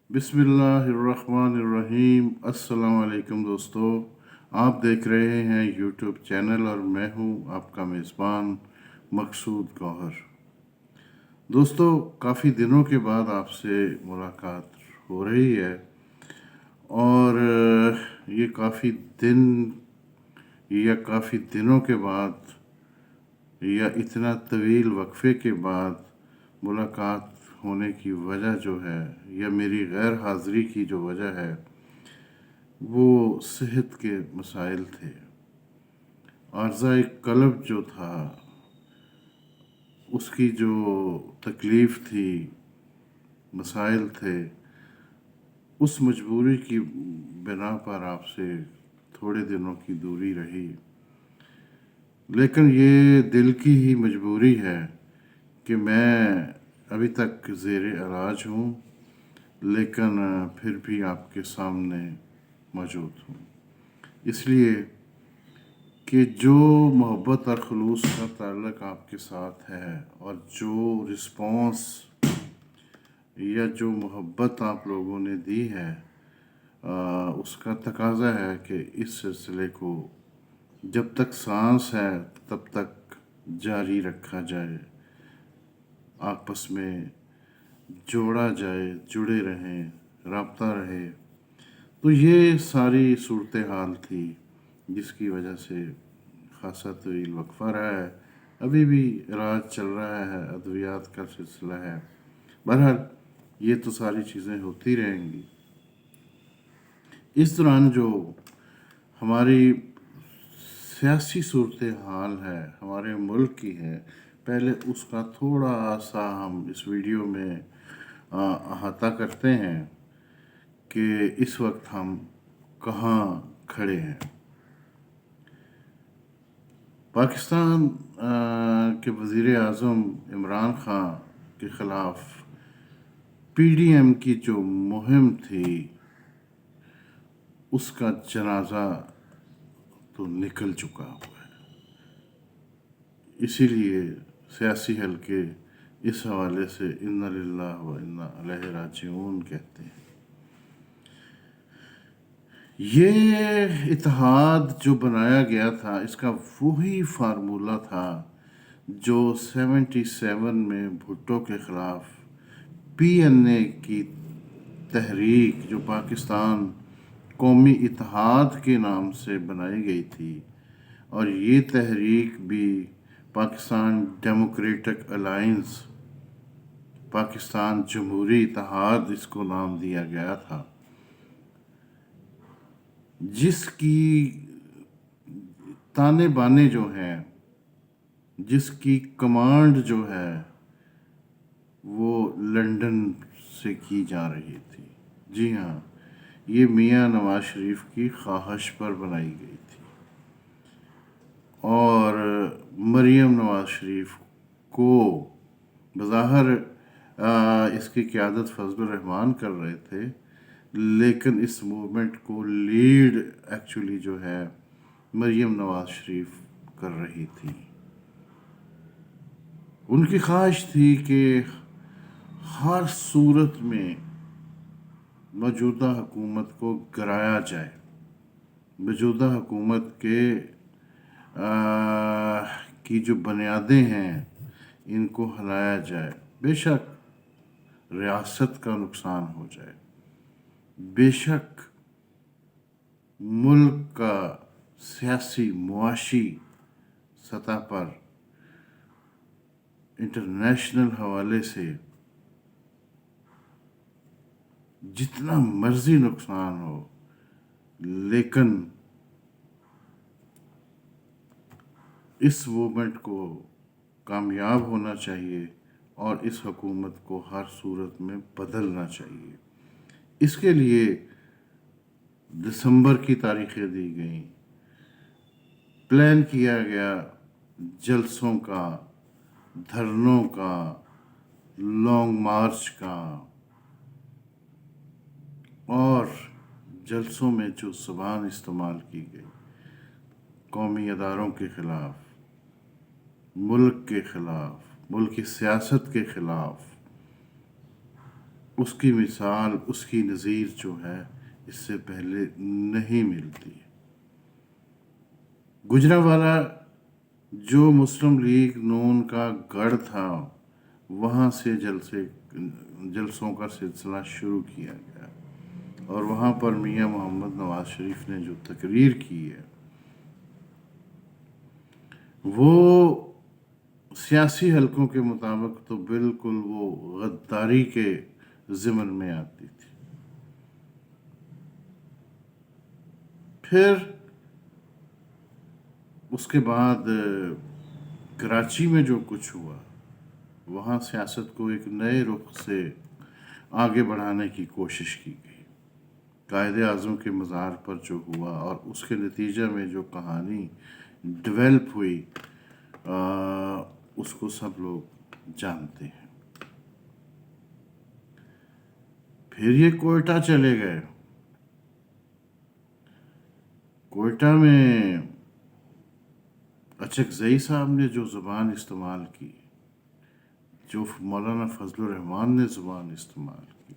बिस्मिल्लाहिर्रहमानिर्रहीम। अस्सलाम वालेकुम दोस्तों, आप देख रहे हैं यूट्यूब चैनल और मैं हूं आपका मेज़बान मकसूद गौहर। दोस्तों, काफ़ी दिनों के बाद आपसे मुलाकात हो रही है और ये काफ़ी दिन या काफ़ी दिनों के बाद या इतना तवील वक्फे के बाद मुलाकात होने की वजह जो है या मेरी गैर हाज़िरी की जो वजह है वो सेहत के मसाइल थे। आर्ज़ाए क़ल्ब जो था उसकी जो तकलीफ़ थी, मसाइल थे, उस मजबूरी की बिना पर आपसे थोड़े दिनों की दूरी रही। लेकिन ये दिल की ही मजबूरी है कि मैं अभी तक ज़ेर इलाज हूँ, लेकिन फिर भी आपके सामने मौजूद हूँ, इसलिए कि जो मोहब्बत और ख़ुलूस का ताल्लुक़ आपके साथ है और जो रिस्पॉन्स या जो मोहब्बत आप लोगों ने दी है उसका तकाज़ा है कि इस सिलसिले को जब तक सांस है तब तक जारी रखा जाए, आपस में जोड़ा जाए, जुड़े रहें, राब्ता रहे। तो ये सारी सूरत हाल थी जिसकी वजह से ख़ासा तवील वक्फ़ा रहा है। अभी भी इलाज चल रहा है, अद्वियात का सिलसिला है। बहरहाल ये तो सारी चीज़ें होती रहेंगी। इस दौरान जो हमारी सियासी सूरत हाल है हमारे मुल्क की है, पहले उसका थोड़ा सा हम इस वीडियो में अहाता करते हैं कि इस वक्त हम कहाँ खड़े हैं। पाकिस्तान के वज़ीर आज़म इमरान ख़ान के ख़िलाफ़ PDM की जो मुहिम थी उसका जनाज़ा तो निकल चुका हुआ है, इसीलिए सियासी हलके इस हवाले से इन्ना लिल्लाह व इन्ना इलैहि राजिऊन कहते हैं। ये इत्तेहाद जो बनाया गया था इसका वही फार्मूला था जो 77 में भुट्टो के ख़िलाफ़ PNA की तहरीक जो पाकिस्तान कौमी इत्तेहाद के नाम से बनाई गई थी, और ये तहरीक भी पाकिस्तान डेमोक्रेटिक अलायंस, पाकिस्तान जमहूरी इत्तेहाद इसको नाम दिया गया था, जिसकी ताने बाने जो हैं, जिसकी कमांड जो है वो लंदन से की जा रही थी। जी हाँ, ये मियाँ नवाज शरीफ की ख्वाहिश पर बनाई गई थी और मरीम नवाज शरीफ को बज़ाहिर इसकी क़यादत फजल रहमान कर रहे थे, लेकिन इस मूवमेंट को लीड एक्चुअली जो है मरीम नवाज शरीफ कर रही थी। उनकी ख्वाहिश थी कि हर सूरत में मौजूदा हुकूमत को गिराया जाए, मौजूदा हुकूमत के की जो बुनियादें हैं इनको हिलाया जाए। बेशक रियासत का नुकसान हो जाए, बेशक मुल्क का सियासी मुआशी सतह पर इंटरनेशनल हवाले से जितना मर्जी नुकसान हो, लेकिन इस मूवमेंट को कामयाब होना चाहिए और इस हुकूमत को हर सूरत में बदलना चाहिए। इसके लिए दिसंबर की तारीखें दी गई, प्लान किया गया जलसों का, धरनों का, लॉन्ग मार्च का, और जलसों में जो ज़बान इस्तेमाल की गई कौमी अदारों के ख़िलाफ़, मुल्क के ख़िलाफ़, मुल्क की सियासत के ख़िलाफ़, اس کی مثال، اس کی نظیر جو ہے اس سے پہلے نہیں ملتی. گجرانوالہ جو مسلم لیگ نون کا گڑھ تھا، وہاں سے جلسوں کا سلسلہ شروع کیا گیا، اور وہاں پر میاں محمد نواز شریف نے جو تقریر کی ہے وہ سیاسی حلقوں کے مطابق تو بالکل وہ غداری کے ضمن میں آتی تھی. پھر اس کے بعد کراچی میں جو کچھ ہوا، وہاں سیاست کو ایک نئے رخ سے آگے بڑھانے کی کوشش کی گئی. قائد اعظم کے مزار پر جو ہوا اور اس کے نتیجہ میں جو کہانی ڈیولپ ہوئی، اس کو سب لوگ جانتے ہیں. پھر یہ کوئٹہ چلے گئے. کوئٹہ میں اچکزئی صاحب نے جو زبان استعمال کی، جو مولانا فضل الرحمان نے زبان استعمال کی،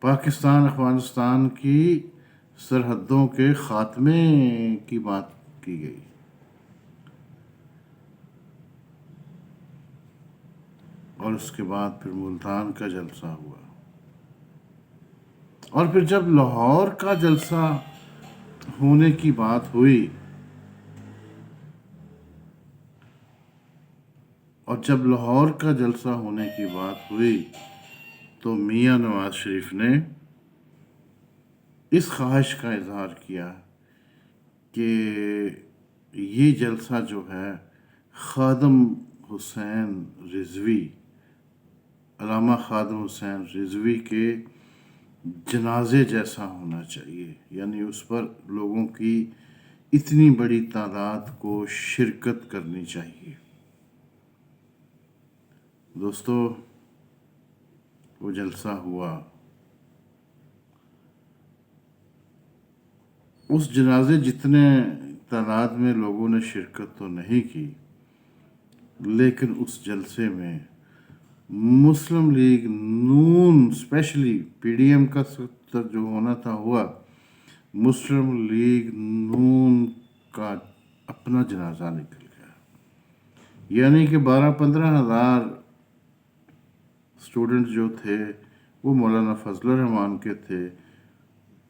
پاکستان افغانستان کی سرحدوں کے خاتمے کی بات کی گئی. اور اس کے بعد پھر ملتان کا جلسہ ہوا، اور پھر جب لاہور کا جلسہ ہونے کی بات ہوئی، تو میاں نواز شریف نے اس خواہش کا اظہار کیا کہ یہ جلسہ جو ہے خادم حسین رضوی، علامہ خادم حسین رضوی کے جنازے جیسا ہونا چاہیے، یعنی اس پر لوگوں کی اتنی بڑی تعداد کو شرکت کرنی چاہیے. دوستو، وہ جلسہ ہوا. اس جنازے جتنے تعداد میں لوگوں نے شرکت تو نہیں کی، لیکن اس جلسے میں مسلم لیگ نون، اسپیشلی پی ڈی ایم کا جو ہونا تھا ہوا، مسلم لیگ نون کا اپنا جنازہ نکل گیا. یعنی کہ 12-15 ہزار اسٹوڈنٹ جو تھے وہ مولانا فضل الرحمان کے تھے.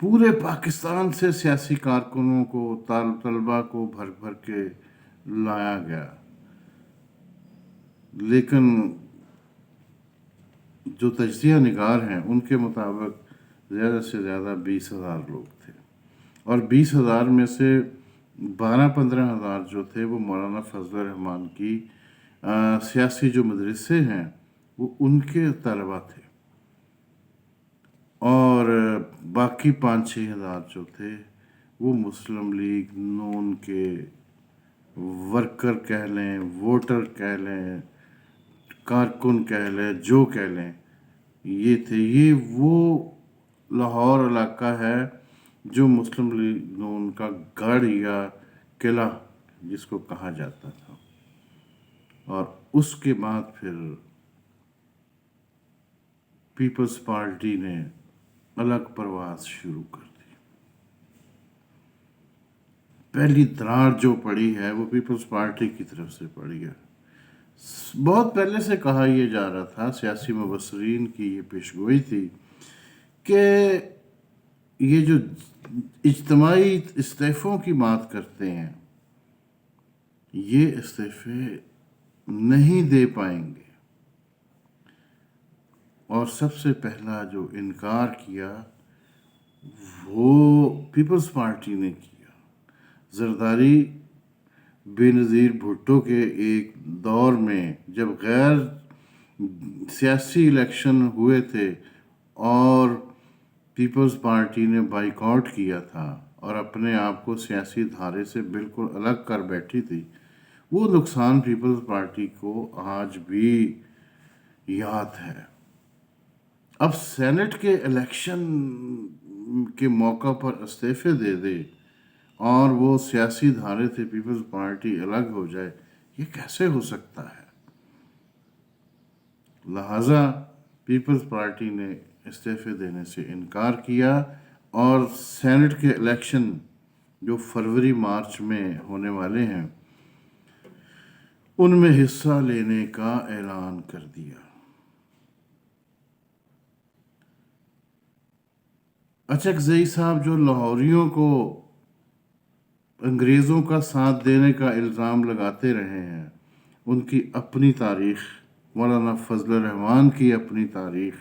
پورے پاکستان سے سیاسی کارکنوں کو، طلباء کو بھر بھر کے لایا گیا، لیکن جو تجزیہ نگار ہیں ان کے مطابق زیادہ سے زیادہ 20,000 لوگ تھے، اور 20,000 میں سے 12-15 ہزار جو تھے وہ مولانا فضل الرحمان کی سیاسی جو مدرسے ہیں وہ ان کے طلباء تھے، اور باقی 5-6 ہزار جو تھے وہ مسلم لیگ نون کے ورکر کہہ لیں، ووٹر کہہ لیں، کارکن کہہ لیں، جو کہہ لیں، یہ تھے. یہ وہ لاہور علاقہ ہے جو مسلم لیگ نون کا گڑھ یا قلعہ جس کو کہا جاتا تھا. اور اس کے بعد پھر پیپلز پارٹی نے الگ پرواز شروع کر دی. پہلی دراڑ جو پڑی ہے وہ پیپلز پارٹی کی طرف سے پڑی ہے. بہت پہلے سے کہا یہ جا رہا تھا، سیاسی مبصرین کی یہ پیشگوئی تھی کہ یہ جو اجتماعی استعفوں کی بات کرتے ہیں، یہ استعفے نہیں دے پائیں گے. اور سب سے پہلا جو انکار کیا وہ پیپلز پارٹی نے کیا. زرداری بے نظیر بھٹو کے ایک دور میں جب غیر سیاسی الیکشن ہوئے تھے اور پیپلز پارٹی نے بائیکاٹ کیا تھا اور اپنے آپ کو سیاسی دھارے سے بالکل الگ کر بیٹھی تھی، وہ نقصان پیپلز پارٹی کو آج بھی یاد ہے. اب سینٹ کے الیکشن کے موقع پر استعفے دے دے اور وہ سیاسی دھارے سے پیپلز پارٹی الگ ہو جائے، یہ کیسے ہو سکتا ہے؟ لہٰذا پیپلز پارٹی نے استعفے دینے سے انکار کیا اور سینٹ کے الیکشن جو فروری مارچ میں ہونے والے ہیں ان میں حصہ لینے کا اعلان کر دیا۔ اچکزئی صاحب جو لاہوریوں کو انگریزوں کا ساتھ دینے کا الزام لگاتے رہے ہیں، ان کی اپنی تاریخ، مولانا فضل الرحمان کی اپنی تاریخ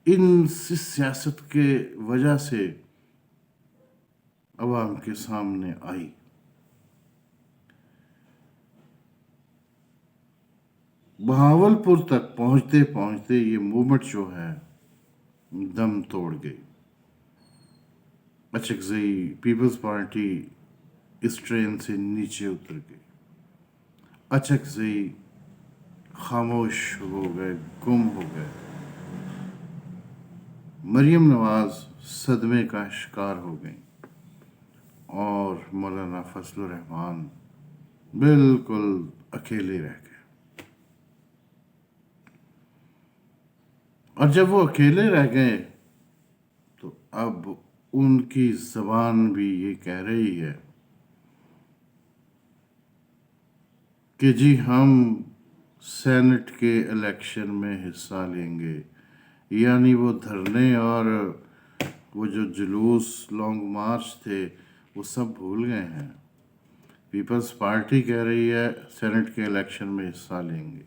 ان سیاست کے وجہ سے عوام کے سامنے آئی۔ بہاولپور تک پہنچتے پہنچتے یہ موومنٹ جو ہے دم توڑ گئی۔ اچکزئی پیپلز پارٹی اس ٹرین سے نیچے اتر گئی۔ اچکزئی خاموش ہو گئے، گم ہو گئے۔ مریم نواز صدمے کا شکار ہو گئیں اور مولانا فضل الرحمان بالکل اکیلے رہ گئے۔ اور جب وہ اکیلے رہ گئے تو اب ان کی زبان بھی یہ کہہ رہی ہے کہ جی ہم سینٹ کے الیکشن میں حصہ لیں گے، یعنی وہ دھرنے اور وہ جو جلوس لانگ مارچ تھے وہ سب بھول گئے ہیں۔ پیپلز پارٹی کہہ رہی ہے سینٹ کے الیکشن میں حصہ لیں گے،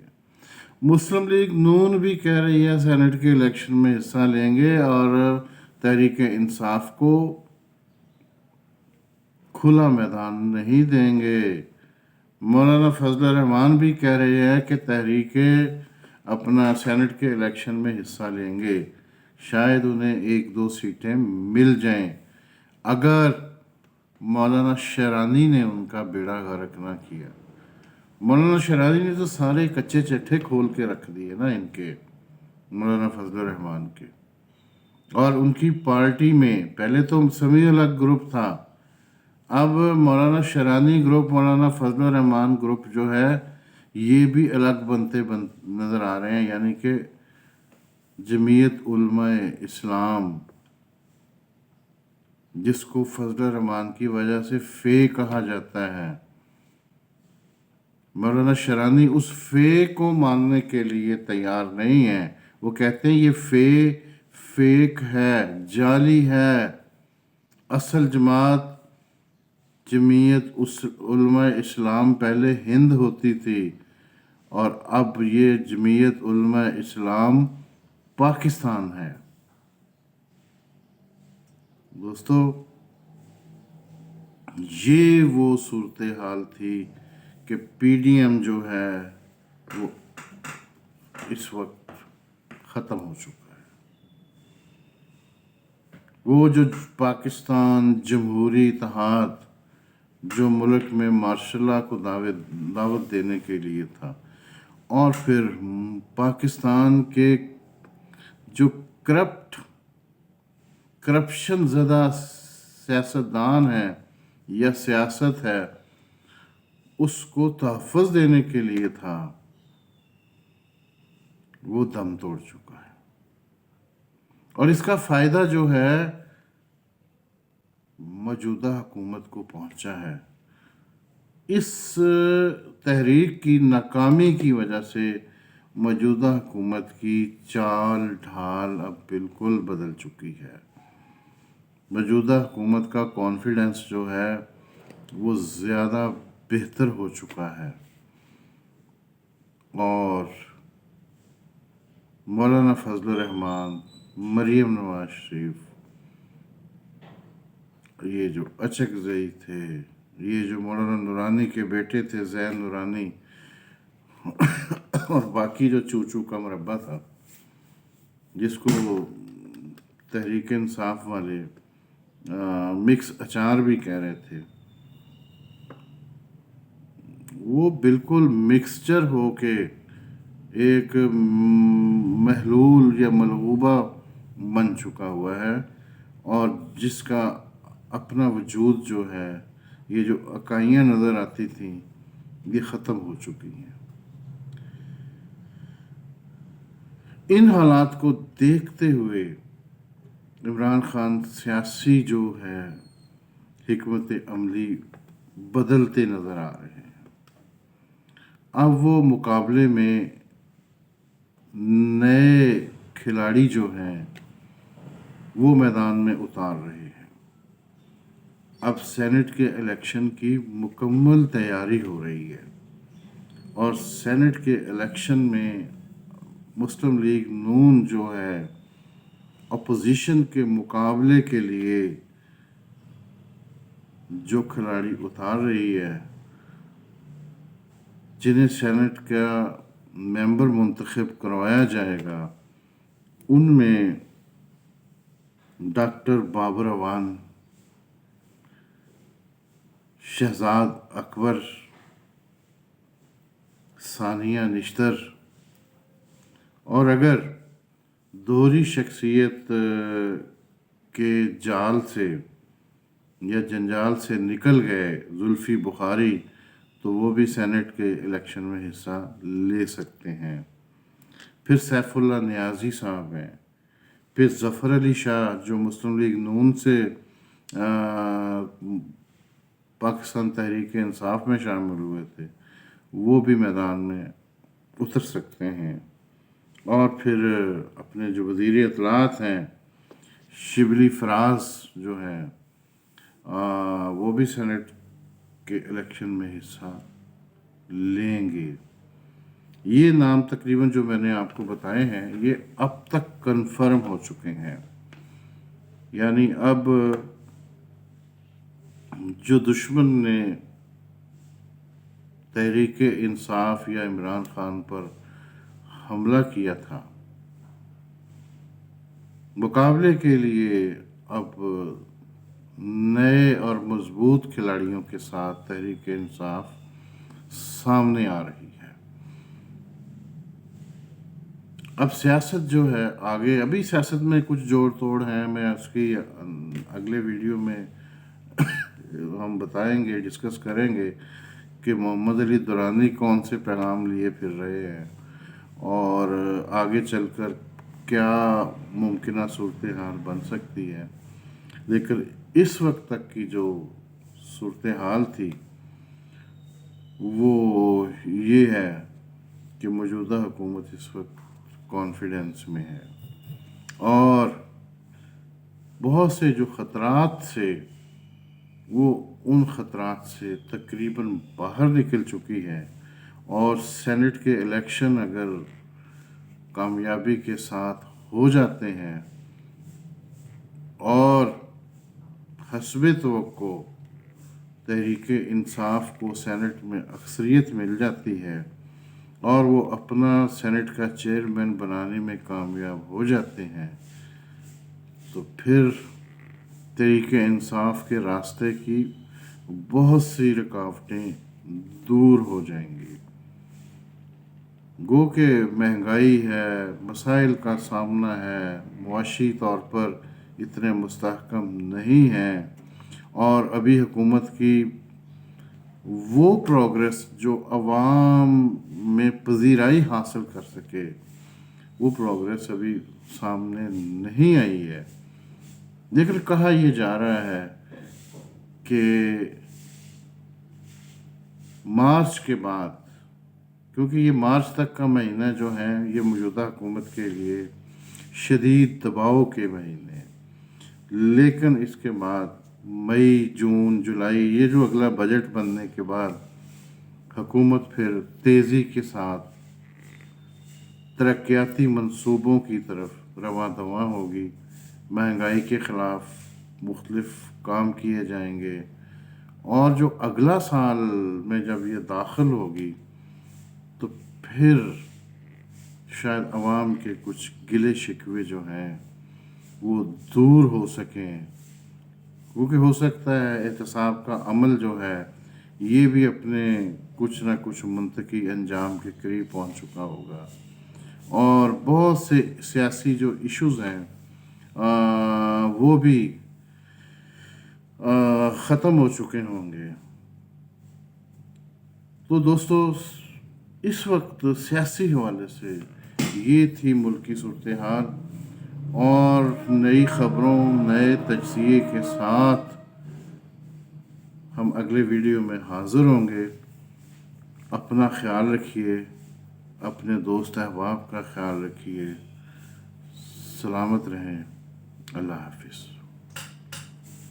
مسلم لیگ نون بھی کہہ رہی ہے سینٹ کے الیکشن میں حصہ لیں گے اور تحریک انصاف کو کھلا میدان نہیں دیں گے۔ مولانا فضل الرحمان بھی کہہ رہے ہیں کہ تحریک اپنا سینٹ کے الیکشن میں حصہ لیں گے، شاید انہیں 1-2 سیٹیں مل جائیں اگر مولانا شیرانی نے ان کا بیڑا غرق نہ کیا۔ مولانا شیرانی نے تو سارے کچے چٹھے کھول کے رکھ دیے نا ان کے، مولانا فضل الرحمان کے، اور ان کی پارٹی میں پہلے تو سمیع الگ گروپ تھا، اب مولانا شیرانی گروپ، مولانا فضل الرحمان گروپ جو ہے یہ بھی الگ بنتے نظر آ رہے ہیں، یعنی کہ جمعیت علماء اسلام جس کو فضل الرحمان کی وجہ سے فے کہا جاتا ہے، مولانا شیرانی اس فے کو ماننے کے لیے تیار نہیں ہیں۔ وہ کہتے ہیں یہ فے فیک ہے، جعلی ہے، اصل جماعت جمعیت علماء اسلام پہلے ہند ہوتی تھی اور اب یہ جمعیت علماء اسلام پاکستان ہے۔ دوستو یہ وہ صورتحال تھی کہ پی ڈی ایم جو ہے وہ اس وقت ختم ہو چکا ہے۔ وہ جو پاکستان جمہوری اتحاد جو ملک میں مارشل لا کو دعوت دینے کے لیے تھا، اور پھر پاکستان کے جو کرپشن زدہ سیاستدان ہے یا سیاست ہے اس کو تحفظ دینے کے لیے تھا، وہ دم توڑ چکا ہے۔ اور اس کا فائدہ جو ہے موجودہ حکومت کو پہنچا ہے۔ اس تحریک کی ناکامی کی وجہ سے موجودہ حکومت کی چال ڈھال اب بالکل بدل چکی ہے۔ موجودہ حکومت کا کانفیڈنس جو ہے وہ زیادہ بہتر ہو چکا ہے اور مولانا فضل الرحمان، مریم نواز شریف، یہ جو اچکزئی تھے، یہ جو مولانا نورانی کے بیٹے تھے زین نورانی اور باقی جو چوچو کا مربع تھا جس کو تحریک انصاف والے مکس اچار بھی کہہ رہے تھے، وہ بالکل مکسچر ہو کے ایک محلول یا ملغوبہ بن چکا ہوا ہے، اور جس کا اپنا وجود جو ہے، یہ جو اکائیاں نظر آتی تھیں یہ ختم ہو چکی ہیں۔ इन हालात को देखते हुए इमरान खान सियासी जो है हिकमत अमली बदलते नज़र आ रहे हैं। अब वो मुकाबले में नए खिलाड़ी जो हैं वो मैदान में उतार रहे हैं। अब सेनेट के इलेक्शन की मुकम्मल तैयारी हो रही है और सेनेट के इलेक्शन में मुस्लिम लीग नून जो है अपोजिशन के मुकाबले के लिए जो खिलाड़ी उतार रही है, जिन्हें सेनेट का मेंबर मुंतखब करवाया जाएगा, उनमें डॉक्टर बाबर अवान, शहजाद अकबर, सानिया निश्तर और अगर दोहरी शख्सियत के जाल से या जंजाल से निकल गए जुल्फ़ी बुखारी, तो वो भी सेनेट के इलेक्शन में हिस्सा ले सकते हैं। फिर सैफुल्ला नियाज़ी साहब हैं, फिर ज़फ़र अली शाह जो मुस्लिम लीग नून से पाकिस्तान तहरीक इंसाफ में शामिल हुए थे, वो भी मैदान में उतर सकते हैं। और फिर अपने जो वज़ीर इत्तलात हैं शिबली फराज जो हैं, वो भी सेनेट के इलेक्शन में हिस्सा लेंगे। ये नाम तकरीबन जो मैंने आपको बताए हैं ये अब तक कन्फर्म हो चुके हैं। यानी अब जो दुश्मन ने तहरीक इंसाफ या इमरान खान पर हमला किया था, मुकाबले के लिए अब नए और मजबूत खिलाड़ियों के साथ तहरीक इंसाफ सामने आ रही है। अब सियासत जो है आगे, अभी सियासत में कुछ जोड़ तोड़ है, मैं उसकी अगले वीडियो में हम बताएंगे, डिस्कस करेंगे कि मोहम्मद अली दुरानी कौन से पैगाम लिए फिर रहे हैं और आगे चलकर क्या मुमकिन सूरत हाल बन सकती है। लेकिन इस वक्त तक की जो सूरत हाल थी वो ये है कि मौजूदा हुकूमत इस वक्त कॉन्फिडेंस में है और बहुत से जो ख़तरात से वो उन ख़तरात से तकरीबन बाहर निकल चुकी है और सेनेट के इलेक्शन अगर कामयाबी के साथ हो जाते हैं और हस्बे तवक्को तहरीक इंसाफ को सेनेट में अक्सरियत मिल जाती है और वो अपना सेनेट का चेयरमैन बनाने में कामयाब हो जाते हैं, तो फिर तहरीक इंसाफ के रास्ते की बहुत सी रुकावटें दूर हो जाएंगी। गो के महंगाई है, मसाइल का सामना है, मुआशी तौर पर इतने मुस्तहकम नहीं हैं और अभी हुकूमत की वो प्रोग्रेस जो अवाम में पजीराई हासिल कर सके, वो प्रोग्रेस अभी सामने नहीं आई है। लेकिन कहा यह जा रहा है कि मार्च के बाद, क्योंकि ये मार्च तक का महीना जो है ये मौजूदा हुकूमत के लिए शदीद दबाव के महीने, लेकिन इसके बाद मई, जून, जुलाई, ये जो अगला बजट बनने के बाद हुकूमत फिर तेज़ी के साथ तरक्याती मंसूबों की तरफ रवां दवां होगी। महंगाई के ख़िलाफ़ मुख्तलिफ़ काम किए जाएंगे और जो अगला साल में जब ये दाखिल होगी तो फिर शायद अवाम के कुछ गिले शिकवे जो हैं वो दूर हो सकें, क्योंकि हो सकता है एहतसाब का अमल जो है ये भी अपने कुछ ना कुछ मुंतकी अंजाम के करीब पहुंच चुका होगा और बहुत से सियासी जो इश्यूज़ हैं वो भी ख़त्म हो चुके होंगे। तो दोस्तों, इस वक्त सियासी हवाले से یہ تھی ملکی صورتحال، اور نئی خبروں، نئے تجزیے کے ساتھ ہم اگلے ویڈیو میں حاضر ہوں گے۔ اپنا خیال رکھیے، اپنے دوست احباب کا خیال رکھیے، سلامت رہیں۔ اللہ حافظ۔